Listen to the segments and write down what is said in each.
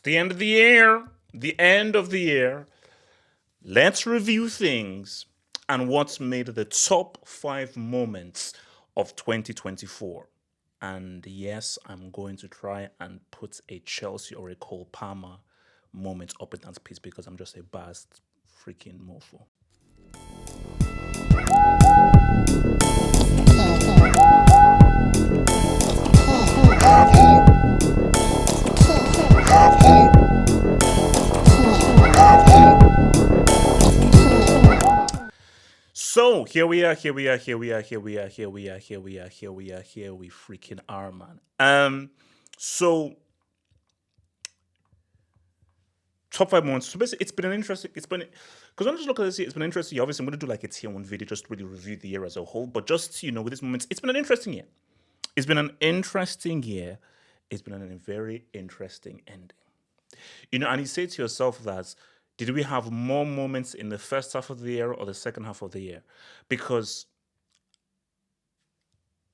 the end of the year. The end of the year. Let's review things and what's made the top 5 moments of 2024. And yes, I'm going to try and put a Chelsea or a Cole Palmer moment up in that piece because I'm just a biased freaking mofo. So here we are, here we freaking are, man. So top 5 moments. So basically, it's been an interesting. It's been because when I just look at this, it's been interesting. Obviously, I'm going to do like a tier one video, just to really review the year as a whole. But just with these moments, it's been an interesting year. It's been an interesting year. It's been a very interesting ending. And you say to yourself that did we have more moments in the first half of the year or the second half of the year? Because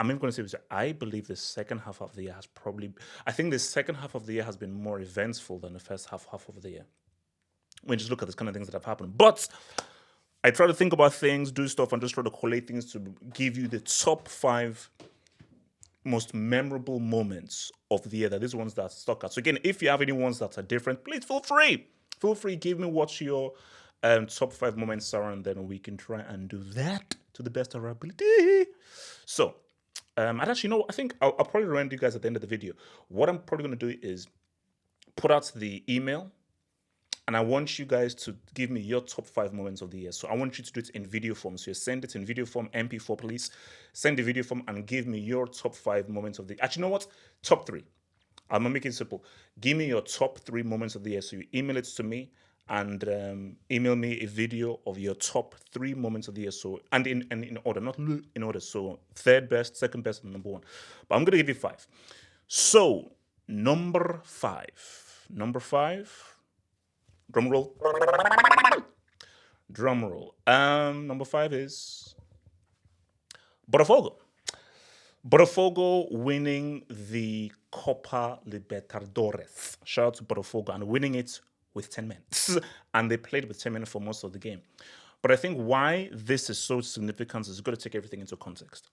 I'm even going to say this. I believe the second half of the year has probably. I think the second half of the year has been more eventful than the first half of the year. When you just look at this kind of things that have happened, but I try to think about things, do stuff, and just try to collate things to give you the top 5 most memorable moments of the year. That these ones that stuck out. So again, if you have any ones that are different, please feel free. Feel free. Give me what your top 5 moments are, and then we can try and do that to the best of our ability. So. And actually, I think I'll probably remind you guys at the end of the video. What I'm probably going to do is put out the email, and I want you guys to give me your top 5 moments of the year. So I want you to do it in video form. So you send it in video form, MP4, please. Send the video form and give me your top 5 moments of the. Actually, you know what? Top 3. I'm gonna make it simple. Give me your top 3 moments of the year. So you email it to me and email me a video of your top 3 moments of the year. So and in order, not in order. So third best, second best, and number 1. But I'm gonna give you 5. So number 5. Drum roll. Drum roll. Number 5 is Botafogo. Botafogo winning the Copa Libertadores. Shout out to Botafogo and winning it with 10 men. And they played with 10 men for most of the game. But I think why this is so significant is you've got to take everything into context.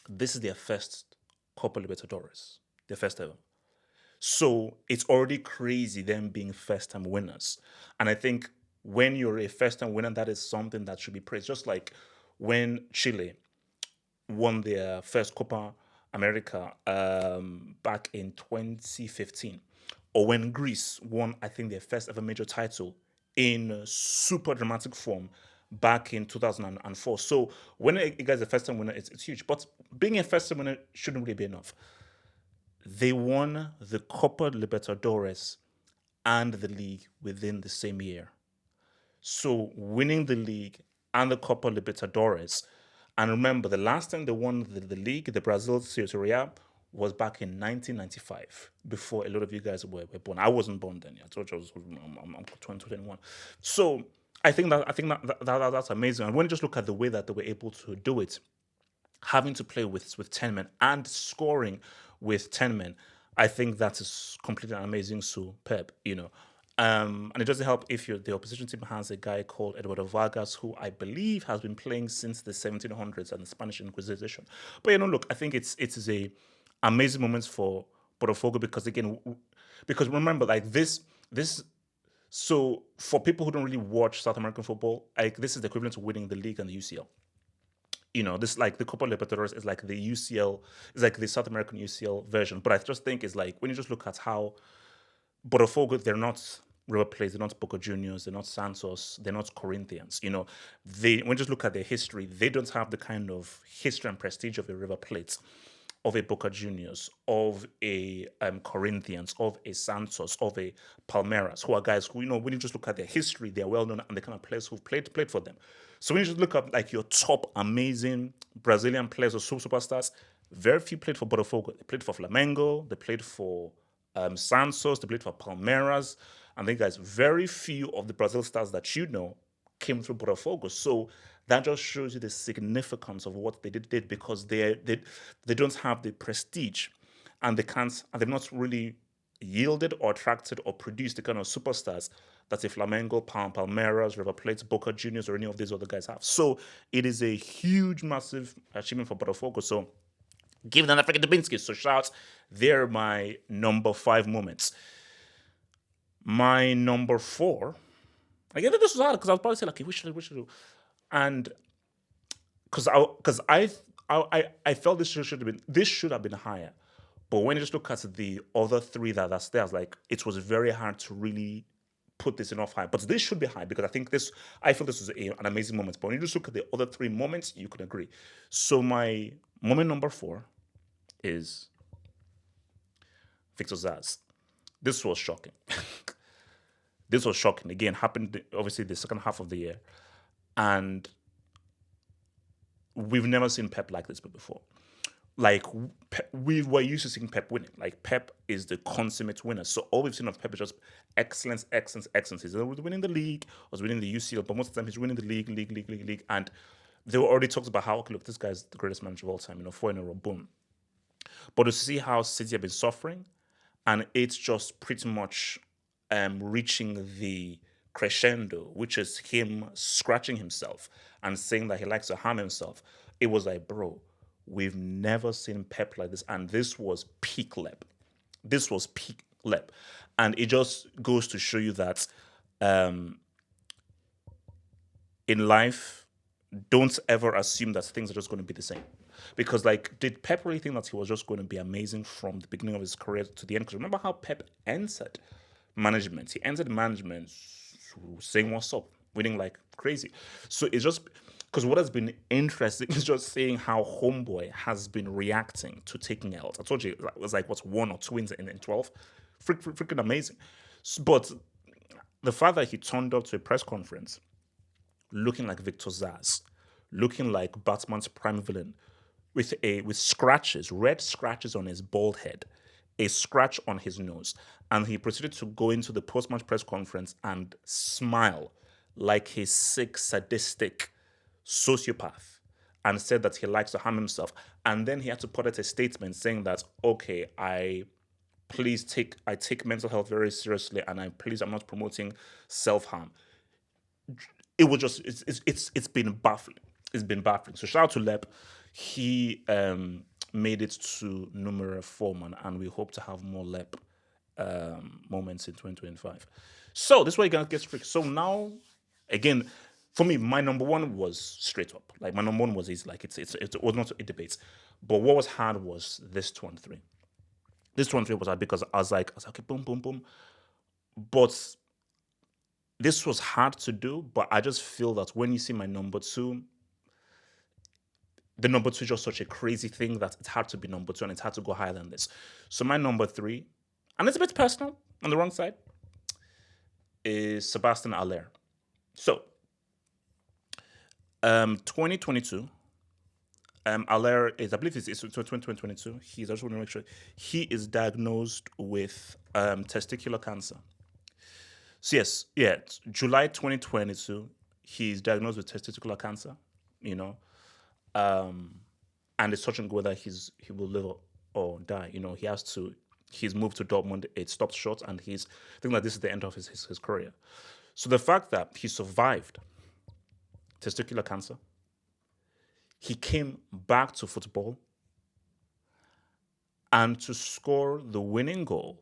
This is their first Copa Libertadores, their first ever. So it's already crazy them being first time winners. And I think when you're a first time winner, that is something that should be praised. Just like when Chile won their first Copa America back in 2015, or when Greece won, I think, their first ever major title in super dramatic form back in 2004. So when a guy's a first time winner, it's huge. But being a first time winner shouldn't really be enough. They won the Copa Libertadores and the league within the same year. So winning the league and the Copa Libertadores. And remember, the last time they won the league, the Brazil Serie, was back in 1995, before a lot of you guys were born. I wasn't born then. I told you I'm 2021. So I think that's amazing. And when you just look at the way that they were able to do it, having to play with 10 men and scoring with 10 men, I think that is completely amazing. So Pep, and it doesn't help if the opposition team has a guy called Eduardo Vargas, who I believe has been playing since the 1700s and the Spanish Inquisition. But look, I think it is a amazing moments for Botafogo because remember, like this. So for people who don't really watch South American football, like this is the equivalent to winning the league and the UCL. This like the Copa Libertadores is like the UCL, is like the South American UCL version. But I just think it's like when you just look at how Botafogo, they're not River Plate, they're not Boca Juniors, they're not Santos, they're not Corinthians. When you just look at their history, they don't have the kind of history and prestige of a River Plate, of a Boca Juniors, of a Corinthians, of a Santos, of a Palmeiras, who are guys who, when you just look at their history, they're well known and the kind of players who've played for them. So when you just look at like your top amazing Brazilian players or superstars, very few played for Botafogo. They played for Flamengo, they played for Santos, they played for Palmeiras. And then, guys, very few of the Brazil stars that came through Botafogo. So that just shows you the significance of what they did because they don't have the prestige, and they're not really yielded or attracted or produced the kind of superstars that a Flamengo, Palmeiras, River Plate, Boca Juniors, or any of these other guys have. So it is a huge, massive achievement for Botafogo. So give them African Dubinsky. So shout, they're my number 5 moments. My number 4, again, this was hard because I was probably saying, like, we should do. And because I felt this should have been higher. But when you just look at the other 3 that's there, I was like, it was very hard to really put this enough high. But this should be high because I feel this was an amazing moment. But when you just look at the other 3 moments, you can agree. So my moment number 4 is Victor Zaz. This was shocking. This was shocking. Again, happened obviously the second half of the year. And we've never seen Pep like this before. Like, we were used to seeing Pep winning. Like, Pep is the consummate winner. So all we've seen of Pep is just excellence. He's winning the league, was winning the UCL, but most of the time he's winning the league. And they were already talked about how, okay, look, this guy's the greatest manager of all time, 4 in a row, boom. But to see how City have been suffering, and it's just pretty much reaching the crescendo, which is him scratching himself and saying that he likes to harm himself. It was like, bro, we've never seen Pep like this, and this was peak LEP. This was peak LEP, and it just goes to show you that in life, don't ever assume that things are just going to be the same. Because, like, did Pep really think that he was just going to be amazing from the beginning of his career to the end? Because remember how Pep entered management. He entered management saying what's up, winning like crazy. So it's just because what has been interesting is just seeing how Homeboy has been reacting to taking L's. I told you it was like, what's 1 or 2 wins in 12? Freaking amazing. But the fact that he turned up to a press conference looking like Victor Zaz, looking like Batman's prime villain, with scratches, red scratches on his bald head, a scratch on his nose, and he proceeded to go into the post-match press conference and smile like a sick, sadistic sociopath, and said that he likes to harm himself. And then he had to put out a statement saying that, okay, I take mental health very seriously, and I'm not promoting self-harm. It was just it's been baffling. It's been baffling. So shout out to Lep. He made it to numero 4, man, and we hope to have more Lep moments in 2025. So this way you're gonna get strict. So now, again, for me, my number 1 was straight up. Like, my number 1 was easy. Like, it was not a debate. But what was hard was this 2 and 3. This 2 and 3 was hard because I was like, okay, boom, boom, boom. But this was hard to do, but I just feel that when you see my number 2, the number 2 is just such a crazy thing that it's hard to be number 2 and it's hard to go higher than this. So my number 3, and it's a bit personal on the wrong side, is Sebastian Aller. So, 2022, Aller is, I believe it's 2022. I just want to make sure he is diagnosed with testicular cancer. So yes, July 2022, he's diagnosed with testicular cancer, and it's touching whether he will live or die. He's moved to Dortmund, it stopped short, and he's thinking that this is the end of his career. So the fact that he survived testicular cancer, he came back to football, and to score the winning goal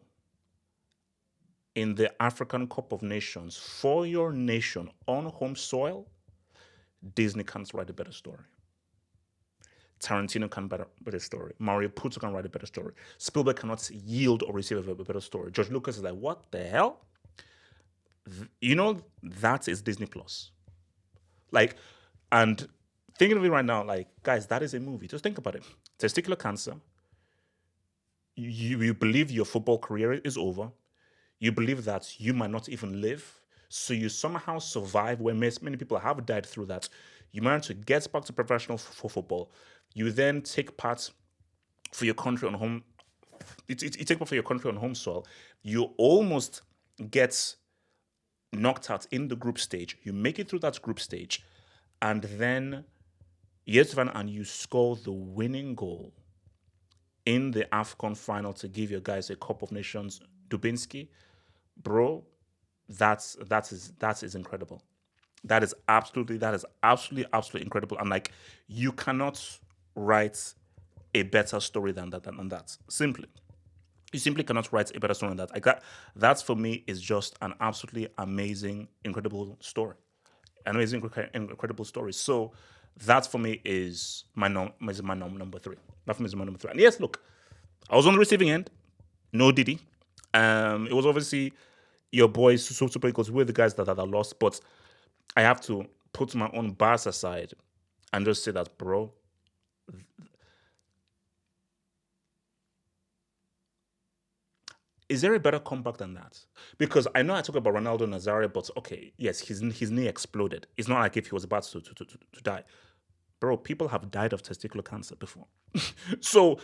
in the African Cup of Nations for your nation on home soil, Disney can't write a better story. Tarantino can write a better story. Mario Puzo can write a better story. Spielberg cannot yield or receive a better story. George Lucas is like, what the hell? That is Disney Plus. Like, and thinking of it right now, like, guys, that is a movie. Just think about it. Testicular cancer. You believe your football career is over. You believe that you might not even live. So you somehow survive where many people have died through that. You manage to get back to professional football. You then take part for your country on home. You take part for your country on home soil. You almost get knocked out in the group stage. You make it through that group stage, and then and you score the winning goal in the AFCON final to give your guys a Cup of Nations Dubinsky, bro, that is incredible. That is absolutely incredible. And like, you cannot write a better story than that. Simply. You simply cannot write a better story than that. Like that for me is just an absolutely amazing, incredible story. An amazing, incredible story. So that for me is my number three. That for me is my number three. And yes, look, I was on the receiving end. No Diddy. It was obviously your boys Super Eagles. We're the guys that lost, but I have to put my own bias aside and just say that, bro, is there a better comeback than that? Because I know I talk about Ronaldo Nazario, but okay, yes, his knee exploded. It's not like if he was about to die. Bro, people have died of testicular cancer before. So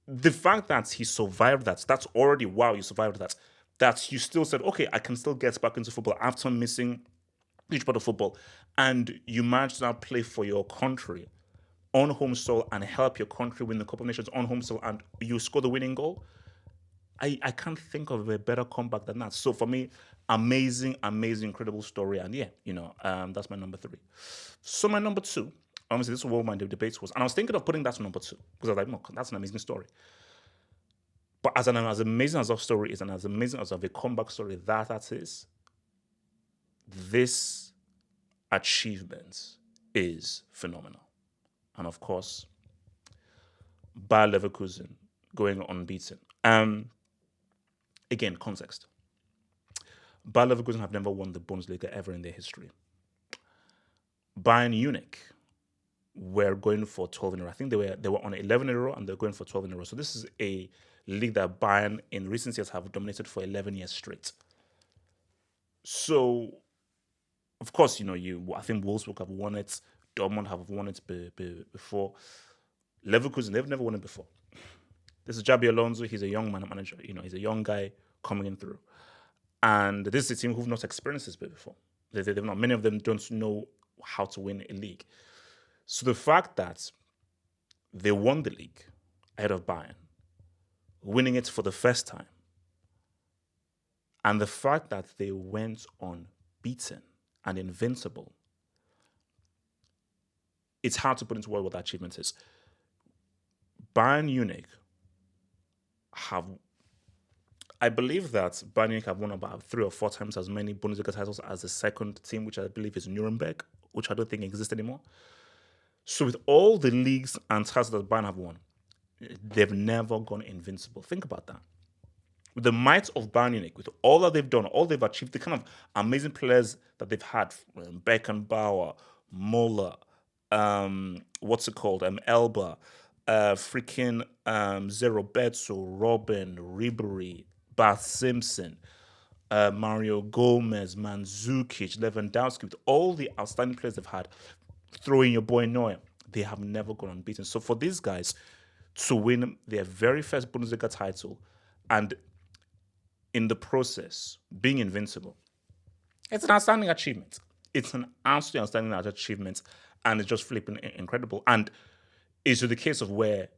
the fact that he survived that's already wow, you survived that. That you still said, okay, I can still get back into football after missing huge part of football. And you managed to now play for your country on home soil and help your country win the Cup of Nations on home soil and you score the winning goal. I can't think of a better comeback than that. So for me, amazing, incredible story. And yeah, that's my number three. So my number two, honestly, this is what my debate was. And I was thinking of putting that to number two because I was like, no, that's an amazing story. But as amazing as our story is and as amazing as of a comeback story that is, this achievement is phenomenal. And of course, Bayer Leverkusen going unbeaten. Again, context. Bayer Leverkusen have never won the Bundesliga ever in their history. Bayern Munich were going for 12 in a row. I think they were on 11 in a row and they're going for 12 in a row. So this is a league that Bayern in recent years have dominated for 11 years straight. So, of course, I think Wolfsburg have won it. Dortmund have won it before. Leverkusen, they've never won it before. This is Jabi Alonso. He's a young manager. He's a young guy coming in through. And this is a team who've not experienced this before. They've not. Many of them don't know how to win a league. So the fact that they won the league ahead of Bayern, winning it for the first time, and the fact that they went unbeaten and invincible, it's hard to put into words what that achievement is. Bayern Munich I believe that Bayern Munich have won about 3 or 4 times as many Bundesliga titles as the second team, which I believe is Nuremberg, which I don't think exists anymore. So with all the leagues and titles that Bayern have won, they've never gone invincible. Think about that. With the might of Bayern Munich, with all that they've done, all they've achieved, the kind of amazing players that they've had, Beckenbauer, Muller, Elba, Zeroberto, Robin, Ribery, Bart Simpson, Mario Gomez, Mandzukic, Lewandowski, with all the outstanding players they've had, throw in your boy Neuer, they have never gone unbeaten. So for these guys to win their very first Bundesliga title and in the process being invincible, it's an outstanding achievement. It's an absolutely outstanding achievement, and it's just flipping incredible. And it's the case of where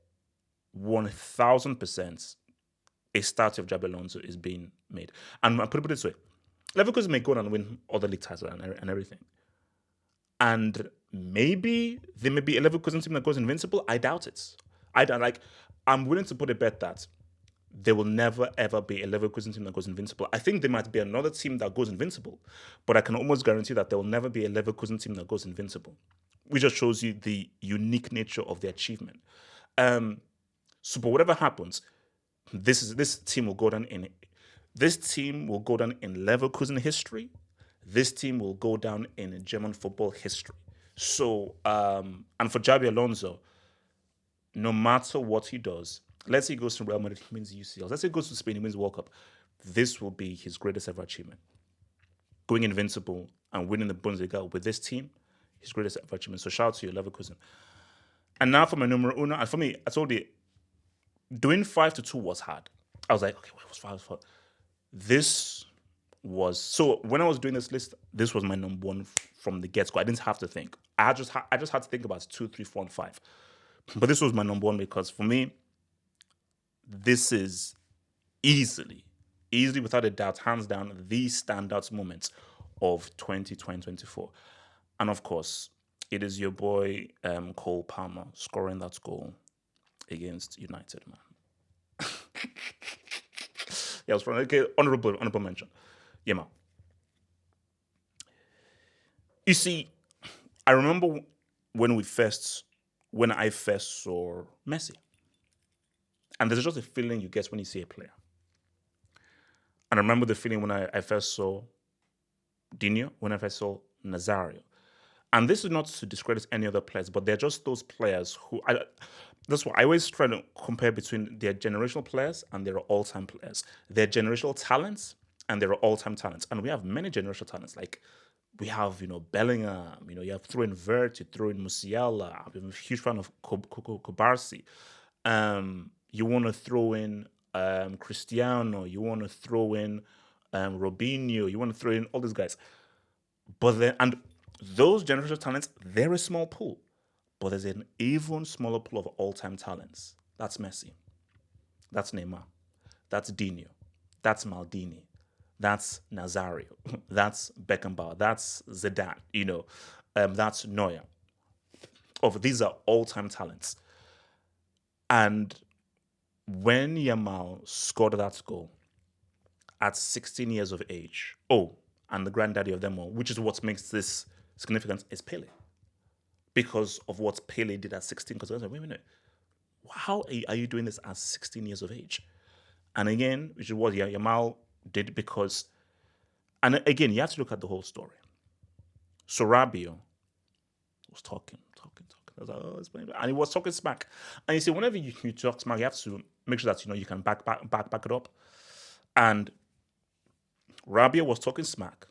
1,000% a statue of Jabi Alonso is being made. And I put it this way: Leverkusen may go on and win other league titles and everything. And maybe there may be a Leverkusen team that goes invincible. I doubt it. I'm willing to put a bet that there will never ever be a Leverkusen team that goes invincible. I think there might be another team that goes invincible, but I can almost guarantee that there will never be a Leverkusen team that goes invincible, which just shows you the unique nature of the achievement. So, but whatever happens, this team will go down in Leverkusen history. This team will go down in German football history. So, and for Jabi Alonso, no matter what he does, let's say he goes to Real Madrid, he wins UCL. Let's say he goes to Spain, he wins World Cup. This will be his greatest ever achievement. Going invincible and winning the Bundesliga with this team, his greatest ever achievement. So shout out to you, Leverkusen. And now for my numero uno. And for me, I told you, doing 5-2 was hard. I was like, okay, what was 5? So when I was doing this list, this was my number one from the get-go. I didn't have to think. I just had to think about 2, 3, 4, and 5. But this was my number one because for me, this is easily easily, without a doubt, hands down, the standout moments of 2024. And of course, it is your boy Cole Palmer scoring that goal against United, man. Yeah, I was from okay, honorable mention. Yamal. You see, I remember when I first saw Messi. And there's just a feeling you get when you see a player. And I remember the feeling when I first saw Dino, when I first saw Nazario. And this is not to discredit any other players, but they're just those players who that's why I always try to compare between their generational players and their all-time players. Their generational talents and their all-time talents. And we have many generational talents. Like we have, Bellingham, you have throw in Vert, you throw in Musiala. I'm a huge fan of Kobarsi. You want to throw in Cristiano, you want to throw in Robinho, you want to throw in all these guys. But then, and those generational talents, they're a small pool. But there's an even smaller pool of all-time talents. That's Messi. That's Neymar. That's Dino. That's Maldini. That's Nazario. That's Beckenbauer. That's Zidane. That's Neuer. These are all-time talents. And when Yamal scored that goal at 16 years of age, and the granddaddy of them all, which is what makes this significant, is Pele. Because of what Pele did at 16. Because I was like, wait a minute, how are you doing this at 16 years of age? And again, which is what Yamal did because, and again, you have to look at the whole story. So Rabiot was talking. I was like, it's funny. And he was talking smack. And you see, whenever you talk smack, you have to make sure that you can back it up. And Rabiot was talking smack.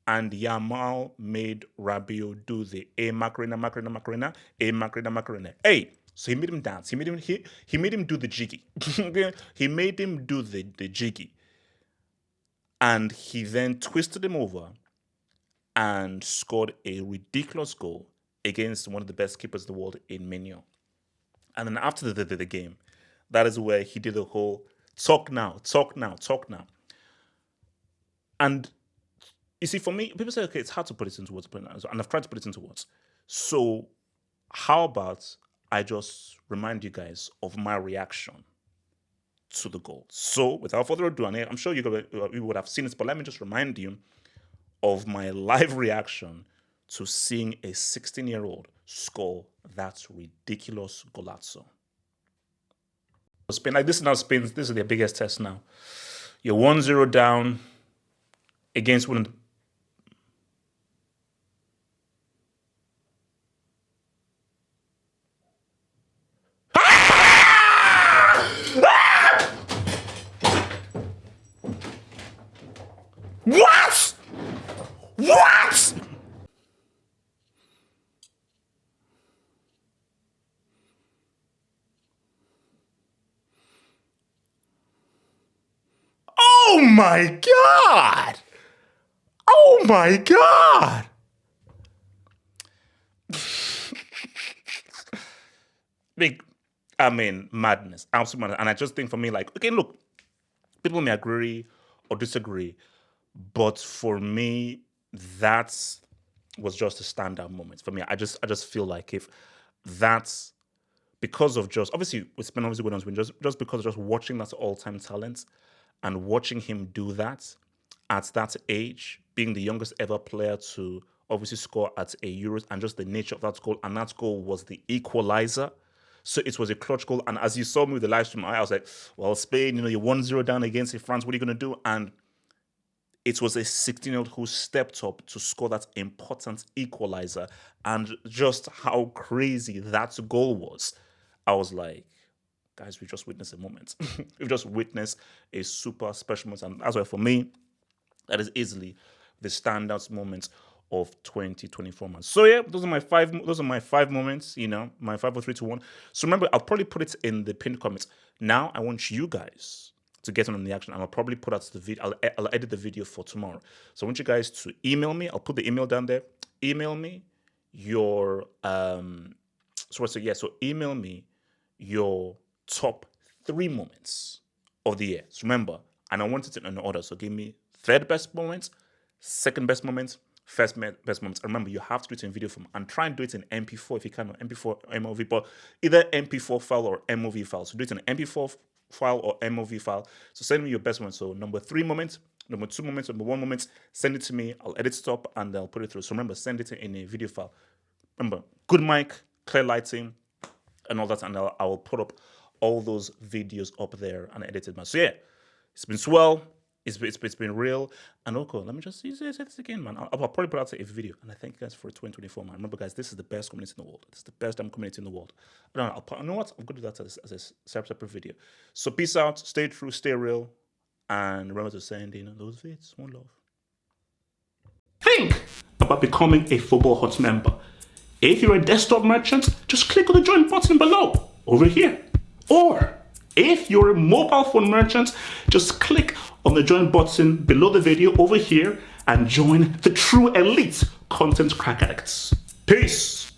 And Yamal made Rabiot do the Macarena, Macarena. Hey, so he made him dance. He made him do the jiggy. He made him do the jiggy. And he then twisted him over and scored a ridiculous goal against one of the best keepers in the world in Mignon. And then after the game, that is where he did the whole talk now. And you see, for me, people say, okay, it's hard to put it into words, and I've tried to put it into words. So how about I just remind you guys of my reaction to the goal? So without further ado, and I'm sure you would have seen this, but let me just remind you of my live reaction to seeing a 16-year-old score that ridiculous golazo. Spain, like this is now Spain. This is their biggest test now. You're 1-0 down against one of the What? Oh my God! Oh my God! Madness, absolute madness. And I just think for me, like, okay, look, people may agree or disagree, but for me, that was just a standout moment. For me, I just feel like if that's because of just obviously it's been obviously going on, just because of just watching that all-time talent and watching him do that at that age, being the youngest ever player to obviously score at a Euros, and just the nature of that goal, and that goal was the equalizer. So it was a clutch goal. And as you saw me with the live stream, I was like, well, Spain, you're 1-0 down against France. What are you going to do? And it was a 16-year-old who stepped up to score that important equalizer. And just how crazy that goal was, I was like, guys, we just witnessed a moment. We've just witnessed a super special moment. And that's why for me, that is easily the standout moments of 2024 months. So yeah, those are my five moments, my 5 4 3 2 1. So remember, I'll probably put it in the pinned comments. Now I want you guys to get on the action, and I'll probably put out the video. I'll edit the video for tomorrow. So I want you guys to email me. I'll put the email down there. Email me your so email me your top 3 moments of the year. So remember, and I want it in order. So give me third best moments, second best moments, best moments. And remember, you have to do it in video form and try and do it in MP4 if you can, or MP4 or MOV, but either MP4 file or MOV file. So do it in MP4 file or MOV file. So send me your best one. So number 3 moments, number 2 moments, number 1 moments, send it to me. I'll edit it up and I'll put it through. So remember, send it in a video file. Remember, good mic, clear lighting, and all that, and I will put up all those videos up there and edited, man. So yeah, it's been swell. It's been real. And okay, let me just say this again, man. I'll probably put out a video, and I thank you guys for 2024, man. Remember, guys, this is the best community in the world. This is the best damn community in the world. I don't know. You know what? I'm gonna do that as a separate video. So peace out. Stay true. Stay real. And remember to send in those vids. One love. Think about becoming a Football Hut member. If you're a desktop merchant, just click on the join button below, over here. Or if you're a mobile phone merchant, just click on the join button below the video over here and join the true elite content crack addicts. Peace.